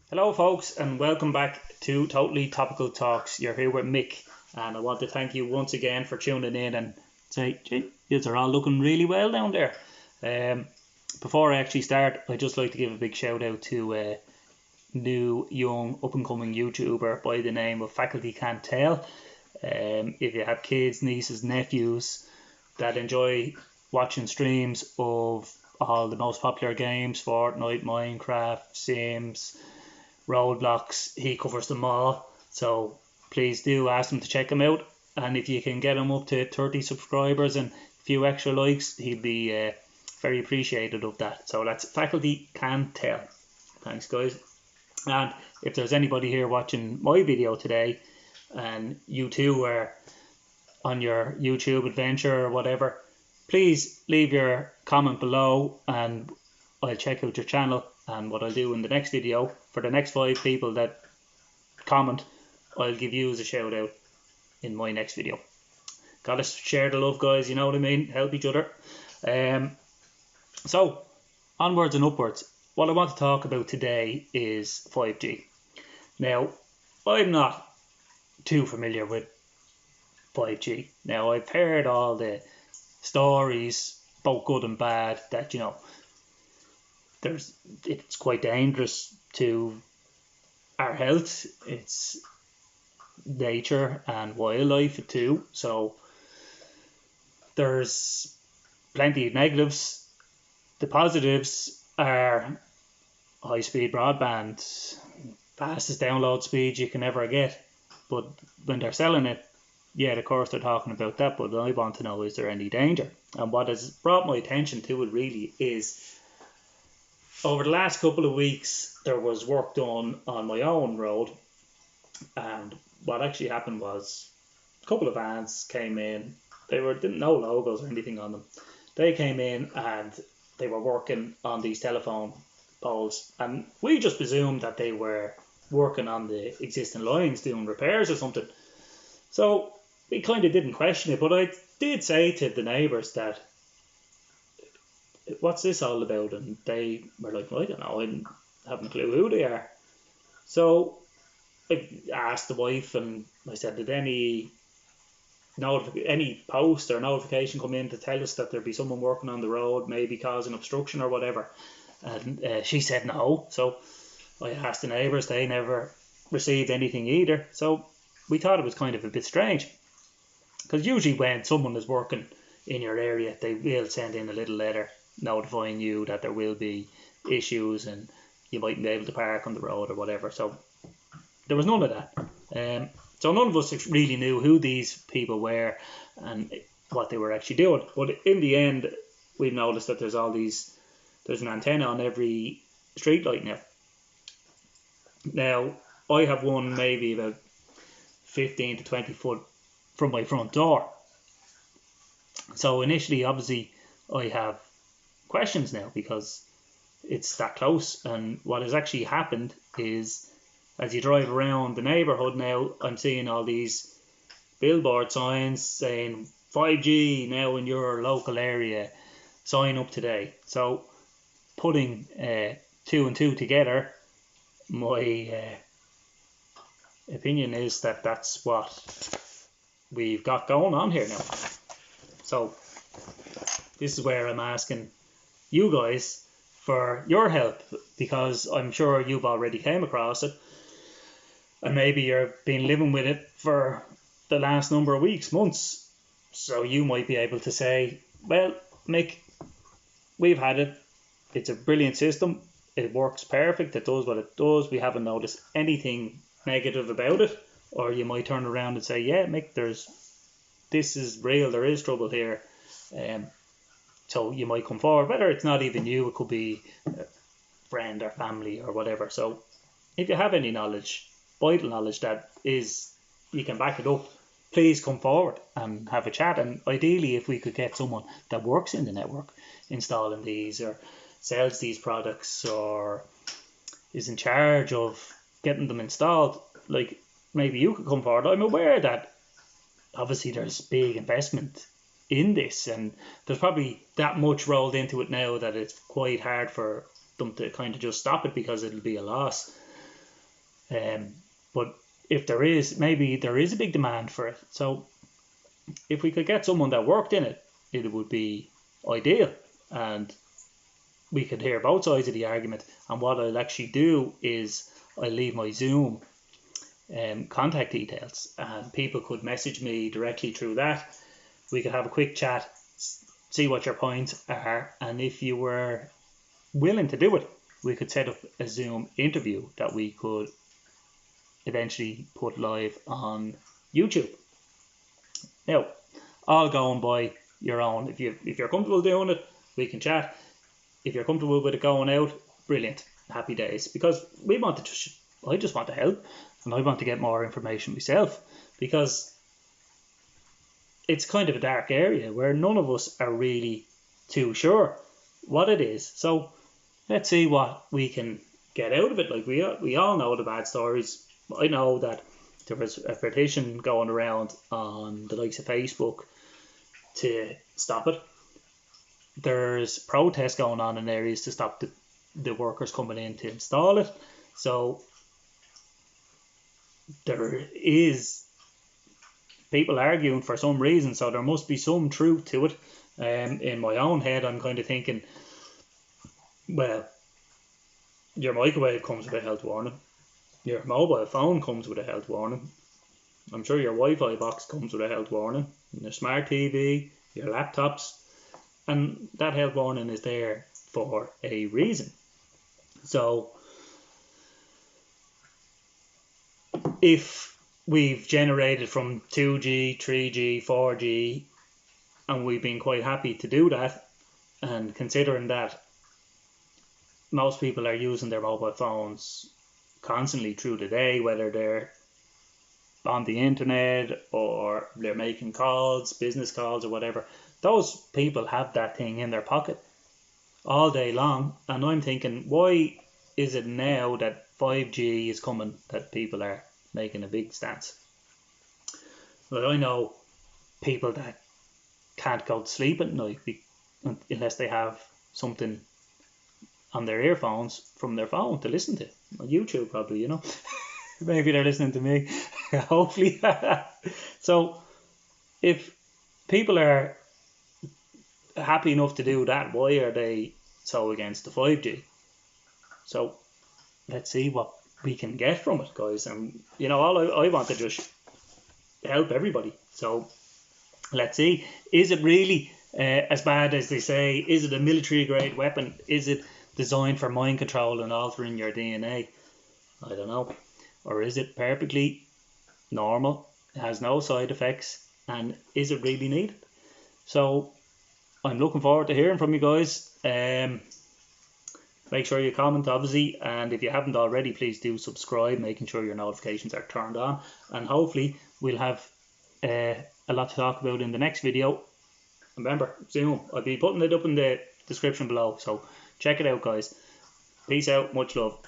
Hello, folks, and welcome back to Totally Topical Talks. You're here with Mick, and I want to thank you once again for tuning in and say, gee, yous are all looking really well down there. Before I actually start, I'd just like to give a big shout out to a new, young, up and coming YouTuber by the name of Faculty Can't Tell. If you have kids, nieces, nephews that enjoy watching streams of all the most popular games, Fortnite, Minecraft, Sims, Roadblocks, he covers them all. So please do ask him to check him out. And if you can get him up to 30 subscribers and a few extra likes, he'd be very appreciated of that. So that's Faculty Can Tell. Thanks, guys. And if there's anybody here watching my video today and you too are on your YouTube adventure or whatever, please leave your comment below and I'll check out your channel. And what I'll do in the next video, for the next 5 people that comment, I'll give you as a shout out in my next video. Gotta share the love, guys, you know what I mean? Help each other. So, onwards and upwards. What I want to talk about today is 5G. Now, I'm not too familiar with 5G. Now, I've heard all the stories, both good and bad, that, you know, it's quite dangerous to our health. It's nature and wildlife too. So there's plenty of negatives. The positives are high-speed broadband, fastest download speed you can ever get. But when they're selling it, yeah, of course they're talking about that. But I want to know, is there any danger? And what has brought my attention to it really is, over the last couple of weeks, there was work done on my own road, and what actually happened was a couple of vans came in. They didn't know logos or anything on them. They came in and they were working on these telephone poles, and we just presumed that they were working on the existing lines, doing repairs or something. So we kind of didn't question it, but I did say to the neighbours that, what's this all about? And they were like, well, I don't know, I haven't a clue who they are. So I asked the wife and I said, did any post or notification come in to tell us that there'd be someone working on the road, maybe causing obstruction or whatever? And she said no. So I asked the neighbours, they never received anything either. So we thought it was kind of a bit strange, because usually when someone is working in your area, they will send in a little letter notifying you that there will be issues and you mightn't be able to park on the road or whatever. So there was none of that. So none of us really knew who these people were and what they were actually doing. But in the end, we've noticed that there's an antenna on every street light now. Now, I have one maybe about 15 to 20 foot from my front door. So initially, obviously, I have questions now because it's that close. And what has actually happened is, as you drive around the neighbourhood now, I'm seeing all these billboard signs saying 5G now in your local area, sign up today. So putting 2 and 2 together, my opinion is that that's what we've got going on here now. So this is where I'm asking you guys for your help, because I'm sure you've already came across it and maybe you've been living with it for the last number of weeks, months. So you might be able to say, well, Mick, we've had it. It's a brilliant system. It works perfect. It does what it does. We haven't noticed anything negative about it. Or you might turn around and say, yeah, Mick, this is real. There is trouble here. So you might come forward, whether it's not even you, it could be a friend or family or whatever. So if you have any knowledge, vital knowledge that is, you can back it up, please come forward and have a chat. And ideally, if we could get someone that works in the network installing these or sells these products or is in charge of getting them installed, like maybe you could come forward. I'm aware that obviously there's big investment in this and there's probably that much rolled into it now that it's quite hard for them to kind of just stop it because it'll be a loss. But if there is, maybe there is a big demand for it. So if we could get someone that worked in it, it would be ideal, and we could hear both sides of the argument. And what I'll actually do is I'll leave my Zoom contact details, and people could message me directly through that. We could have a quick chat, see what your points are, and if you were willing to do it, we could set up a Zoom interview that we could eventually put live on YouTube. Now, all going by your own. If you're comfortable doing it, we can chat. If you're comfortable with it going out, brilliant, happy days. Because I just want to help, and I want to get more information myself, because it's kind of a dark area where none of us are really too sure what it is. So let's see what we can get out of it. Like we all know the bad stories. I know that there was a petition going around on the likes of Facebook to stop it. There's protests going on in areas to stop the workers coming in to install it. So there is people arguing for some reason, so there must be some truth to it. In my own head, I'm kind of thinking, well, your microwave comes with a health warning. Your mobile phone comes with a health warning. I'm sure your Wi-Fi box comes with a health warning. Your smart TV, your laptops. And that health warning is there for a reason. So if we've generated from 2G, 3G, 4G, and we've been quite happy to do that, and considering that most people are using their mobile phones constantly through the day, whether they're on the internet or they're making calls, business calls or whatever, those people have that thing in their pocket all day long. And I'm thinking, why is it now that 5G is coming that people are making a big stance? Well, I know people that can't go to sleep at night unless they have something on their earphones from their phone to listen to. On YouTube probably, Maybe they're listening to me. Hopefully. So if people are happy enough to do that, why are they so against the 5G? So let's see what we can get from it, guys. And all I want to just help everybody. So let's see, is it really as bad as they say? Is it a military grade weapon? Is it designed for mind control and altering your DNA? I don't know. Or is it perfectly normal, it has no side effects, and is it really needed? So I'm looking forward to hearing from you guys. Make sure you comment, obviously, and if you haven't already, please do subscribe, making sure your notifications are turned on, and hopefully we'll have a lot to talk about in the next video. Remember, Zoom, I'll be putting it up in the description below, so check it out, guys. Peace out, much love.